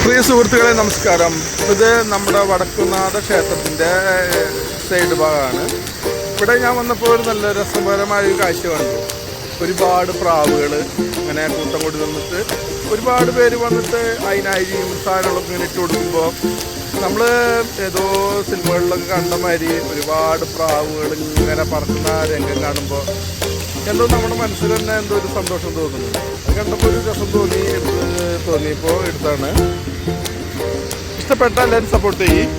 പ്രിയ സുഹൃത്തുക്കളെ നമസ്കാരം. ഇത് നമ്മുടെ വടക്കുംനാഥ ക്ഷേത്രത്തിൻ്റെ സൈഡ് ഭാഗമാണ്. ഇവിടെ ഞാൻ വന്നപ്പോൾ ഒരു നല്ല രസകരമായ ഒരു കാഴ്ച കണ്ടു. ഒരുപാട് പ്രാവുകൾ ഇങ്ങനെ കൂട്ടം കൂടി നിന്നിട്ട് ഒരുപാട് പേര് വന്നിട്ട് അതിനരിയും സാധനങ്ങളൊക്കെ ഇങ്ങനെ ഇട്ട് കൊടുക്കുമ്പോൾ നമ്മൾ ഏതോ സിനിമകളിലൊക്കെ കണ്ട മാതിരി ഒരുപാട് പ്രാവുകൾ ഇങ്ങനെ പറക്കുന്ന രംഗം കാണുമ്പോൾ എന്തോ നമ്മുടെ മനസ്സിൽ തന്നെ എന്തോ ഒരു സന്തോഷം തോന്നുന്നു. അത് കണ്ടപ്പോൾ ഒരു രസം തോന്നിയപ്പോൾ എടുത്താണ്. ഇഷ്ടപ്പെട്ട എല്ലാവരും സപ്പോർട്ട് ചെയ്യും.